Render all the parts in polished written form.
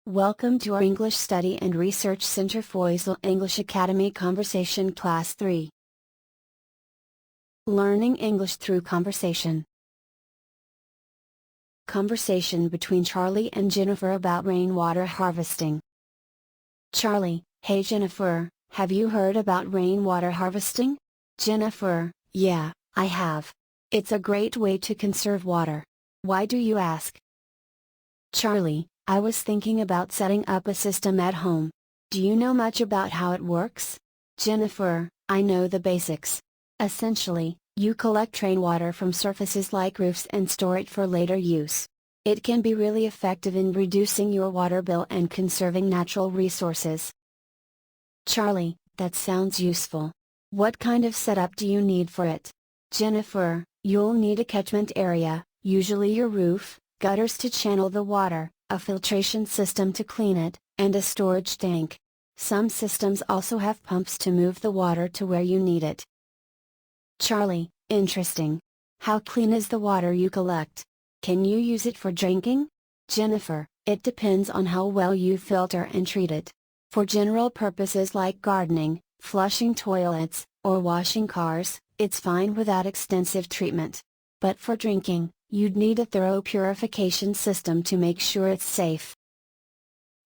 Welcome to our English Study and Research Center Foysal English Academy Conversation Class 3. Learning English through conversation. Conversation between Charlie and Jennifer about rainwater harvesting. Charlie: Hey Jennifer, have you heard about rainwater harvesting? Jennifer: Yeah, I have. It's a great way to conserve water. Why do you ask? Charlie: I was thinking about setting up a system at home. Do you know much about how it works? Jennifer: I know the basics. Essentially, you collect rainwater from surfaces like roofs and store it for later use. It can be really effective in reducing your water bill and conserving natural resources. Charlie: That sounds useful. What kind of setup do you need for it? Jennifer: You'll need a catchment area, usually your roof, gutters to channel the water, a filtration system to clean it, and a storage tank. Some systems also have pumps to move the water to where you need it. Charlie: Interesting. How clean is the water you collect? Can you use it for drinking? Jennifer: It depends on how well you filter and treat it. For general purposes like gardening, flushing toilets, or washing cars, it's fine without extensive treatment. But for drinking, you'd need a thorough purification system to make sure it's safe.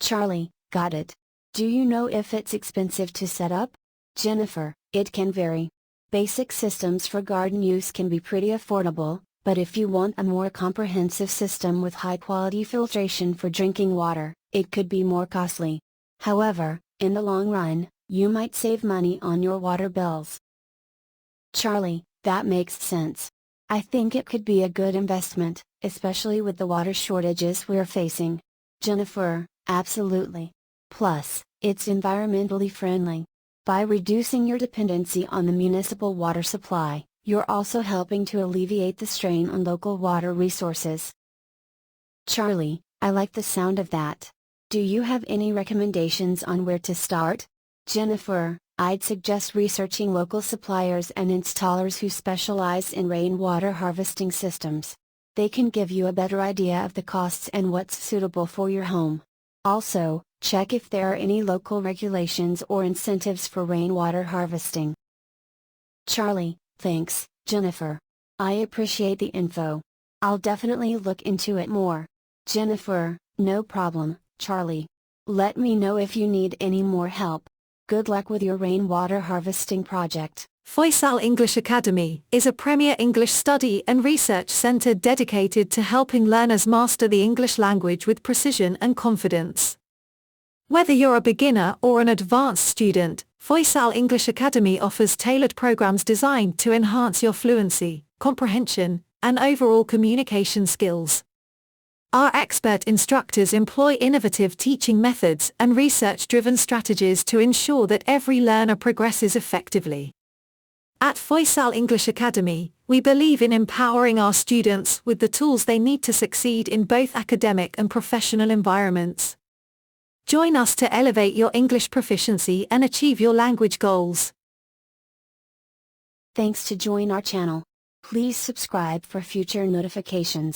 Charlie: Got it. Do you know if it's expensive to set up? Jennifer: It can vary. Basic systems for garden use can be pretty affordable, but if you want a more comprehensive system with high-quality filtration for drinking water, it could be more costly. However, in the long run, you might save money on your water bills. Charlie: That makes sense. I think it could be a good investment, especially with the water shortages we're facing. Jennifer: Absolutely. Plus, it's environmentally friendly. By reducing your dependency on the municipal water supply, you're also helping to alleviate the strain on local water resources. Charlie: I like the sound of that. Do you have any recommendations on where to start? Jennifer: I'd suggest researching local suppliers and installers who specialize in rainwater harvesting systems. They can give you a better idea of the costs and what's suitable for your home. Also, check if there are any local regulations or incentives for rainwater harvesting. Charlie: Thanks, Jennifer. I appreciate the info. I'll definitely look into it more. Jennifer: No problem, Charlie. Let me know if you need any more help. Good luck with your rainwater harvesting project. Foysal English Academy is a premier English study and research center dedicated to helping learners master the English language with precision and confidence. Whether you're a beginner or an advanced student, Foysal English Academy offers tailored programs designed to enhance your fluency, comprehension, and overall communication skills. Our expert instructors employ innovative teaching methods and research-driven strategies to ensure that every learner progresses effectively. At Foysal English Academy, we believe in empowering our students with the tools they need to succeed in both academic and professional environments. Join us to elevate your English proficiency and achieve your language goals. Thanks to join our channel. Please subscribe for future notifications.